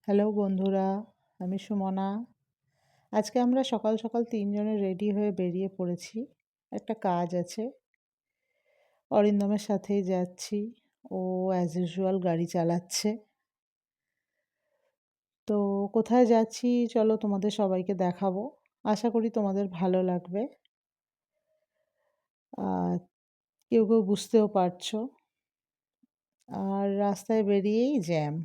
Hello বন্ধুরা, আমি সুমনা। আজকে আমরা সকাল সকাল ৩ জনে রেডি হয়ে বেরিয়ে পড়েছি। একটা কাজ আছে। অরিন্দমের সাথেই যাচ্ছি। ও অ্যাজ ইউজুয়াল গাড়ি চালাচ্ছে। তো কোথায় যাচ্ছি চলো তোমাদের সবাইকে দেখাবো। আশা করি তোমাদের ভালো লাগবে। আর কেউ কেউ বুঝতেও পারছো। আর রাস্তায় বেরিয়েই জ্যাম।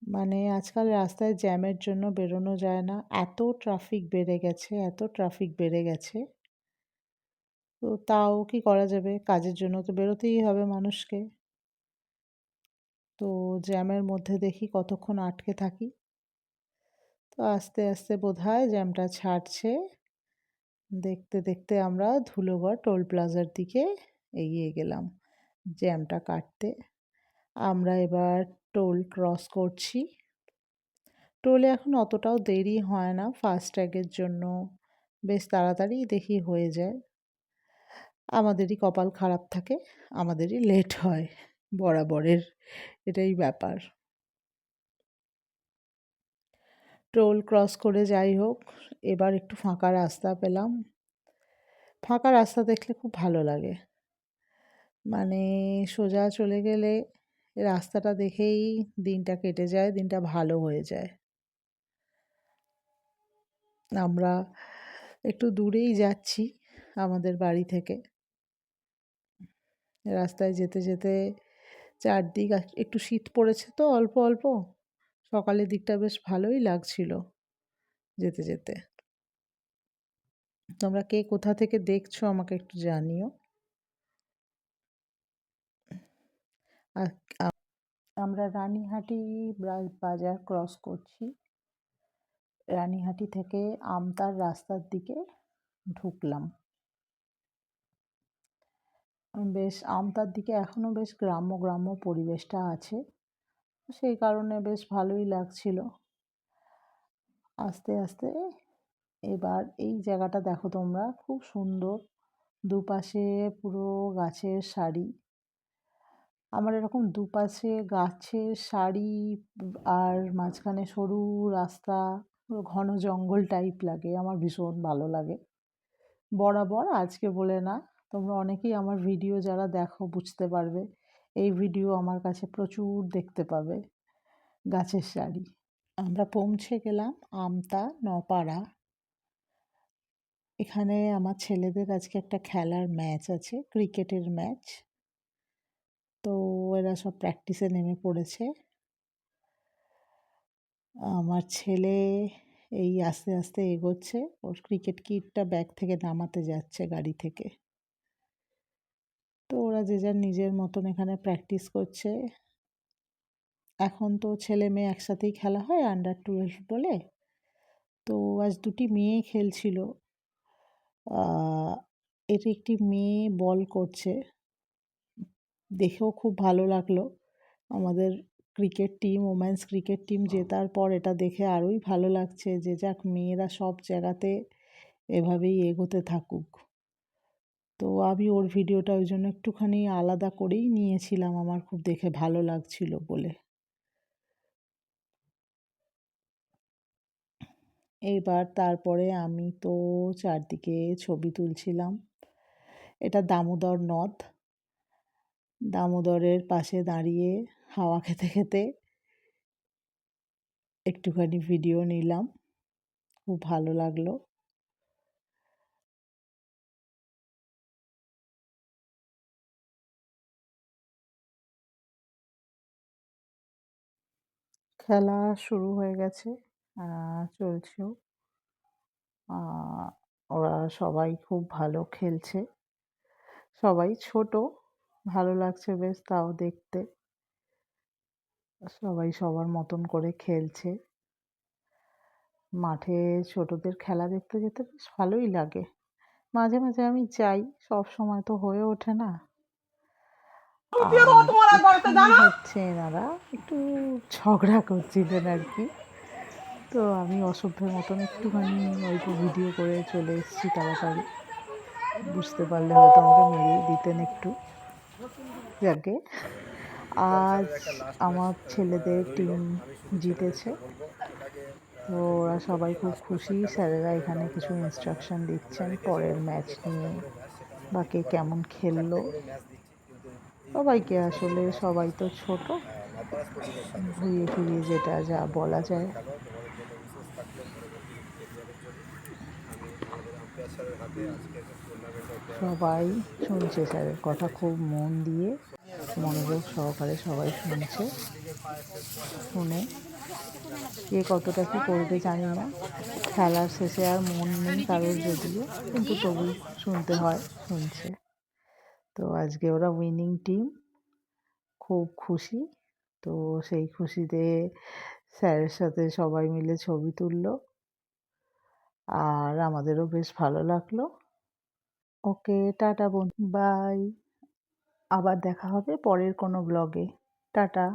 মানে আজকাল রাস্তায় জ্যামের জন্য বেরোনো যায় না। এত ট্রাফিক বেড়ে গেছে, এত ট্রাফিক বেড়ে গেছে। তো তাও কি করা যাবে? কাজের জন্য তো বেরোতেই হবে মানুষকে। তো জ্যামের মধ্যে দেখি কতক্ষণ আটকে থাকি। তো আস্তে আস্তে বোধহয় জ্যামটা ছাড়ছে। দেখতে দেখতে আমরা ধুলোগড় টোল প্লাজার দিকে এগিয়ে গেলাম জ্যামটা কাটতে। আমরা এবার টোল ক্রস করছি। টোলে এখন অতটাও দেরি হয় না, ফাস্ট্যাগের জন্য বেশ তাড়াতাড়ি দেখি হয়ে যায়। আমাদেরই কপাল খারাপ থাকে, আমাদেরই লেট হয় বরাবরের, এটাই ব্যাপার। টোল ক্রস করে যাই হোক, এবার একটু ফাঁকা রাস্তা পেলাম। ফাঁকা রাস্তা দেখলে খুব ভালো লাগে। মানে সোজা চলে গেলে রাস্তাটা দেখেই দিনটা কেটে যায়, দিনটা ভালো হয়ে যায়। আমরা একটু দূরেই যাচ্ছি আমাদের বাড়ি থেকে। রাস্তায় যেতে যেতে চারদিক একটু শীত পড়েছে তো অল্প অল্প। সকালের দিকটা বেশ ভালোই লাগছিল যেতে যেতে। তোমরা কে কোথা থেকে দেখছো আমাকে একটু জানিও। আর আমরা রানীহাটি বাজার ক্রস করছি। রানীহাটি থেকে আমতার রাস্তার দিকে ঢুকলাম। বেশ আমতার দিকে এখনো বেশ গ্রাম্য গ্রাম্য পরিবেশটা আছে, সেই কারণে বেশ ভালোই লাগছিল। আস্তে আস্তে এবার এই জায়গাটা দেখো তোমরা, খুব সুন্দর। দুপাশে পুরো গাছের সারি। আমার এরকম দুপাশে গাছের সারি আর মাঝখানে সরু রাস্তা, পুরো ঘন জঙ্গল টাইপ লাগে, আমার ভীষণ ভালো লাগে। বরাবর আজকে বলে না, তোমরা অনেকেই আমার ভিডিও যারা দেখো বুঝতে পারবে। এই ভিডিও আমার কাছে প্রচুর দেখতে পাবে। গাছের সারি। আমরা পৌঁছে গেলাম আমতা নপাড়া। এখানে আমার ছেলেদের আজকে একটা খেলার ম্যাচ আছে, ক্রিকেটের ম্যাচ। তো এরা সব প্র্যাকটিসে নেমে পড়েছে। আমার ছেলে এই আস্তে আস্তে এগোচ্ছে, ওর ক্রিকেট কিটটা ব্যাগ থেকে নামাতে যাচ্ছে গাড়ি থেকে। তো ওরা যে যার নিজের মতন এখানে প্র্যাকটিস করছে। এখন তো ছেলে মেয়ে একসাথেই খেলা হয় আন্ডার 12 বলে। তো আজ দুটি মেয়ে খেলছিল। এর একটি মেয়ে বল করছে, দেখেও খুব ভালো লাগলো। আমাদের cricket team, women's cricket team জেতার পর এটা দেখে আরোই ভালো লাগছে যে যাক, মেয়েরা সব জায়গাতে এভাবেই এগোতে থাকুক। তো আমি ওর ভিডিওটা ওই জন্য একটুখানি আলাদা করেই নিয়েছিলাম, আমার খুব দেখে ভালো লাগছিল বলে। এইবার তারপরে আমি তো চারদিকে ছবি তুলছিলাম। এটা দামোদর নদ। দামোদরের পাশে দাঁড়িয়ে হাওয়া খেতে খেতে একটুখানি ভিডিও নিলাম, খুব ভালো লাগলো। খেলা শুরু হয়ে গেছে, চলছেও। ওরা সবাই খুব ভালো খেলছে। সবাই ছোট, ভালো লাগছে বেশ তাও দেখতে। সবাই সবার মতন করে খেলছে। মাঠে ছোটদের খেলা দেখতে যেতে বেশ ভালোই লাগে। মাঝে মাঝে আমি যাই, সব সময় তো হয়ে ওঠে না। হচ্ছে এনারা একটু ঝগড়া করছিলেন আর কি। তো আমি অসভ্যের মতন একটুখানি অল্প ভিডিও করে চলে এসেছি তাড়াতাড়ি। বুঝতে পারলে হয়তো আমাকে মেরেই দিতেন একটু। যাকে আজ আমার ছেলেদের টিম জিতেছে। তো ওরা সবাই খুব খুশি। স্যারেরা এখানে কিছু ইনস্ট্রাকশন দিচ্ছেন পরের ম্যাচ নিয়ে বা কে কেমন খেললো। সবাইকে আসলে সবাই তো ছোট, ঘুরিয়ে ফিরিয়ে যেটা যা বলা যায়। সবাই শুনছে স্যারের কথা খুব মন দিয়ে, মনোযোগ সহকারে সবাই শুনছে। শুনে কে কতটা কি করবে জানি না। খেলার শেষে আর মন নেই কারোর যদিও, কিন্তু তবু শুনতে হয়, শুনছে। তো আজকে ওরা উইনিং টিম, খুব খুশি। তো সেই খুশিতে স্যারের সাথে সবাই মিলে ছবি তুললো আর আমাদেরও বেশ ভালো লাগলো। ওকে, টাটা বাই। আবার দেখা হবে পরের কোনো ব্লগে। টাটা।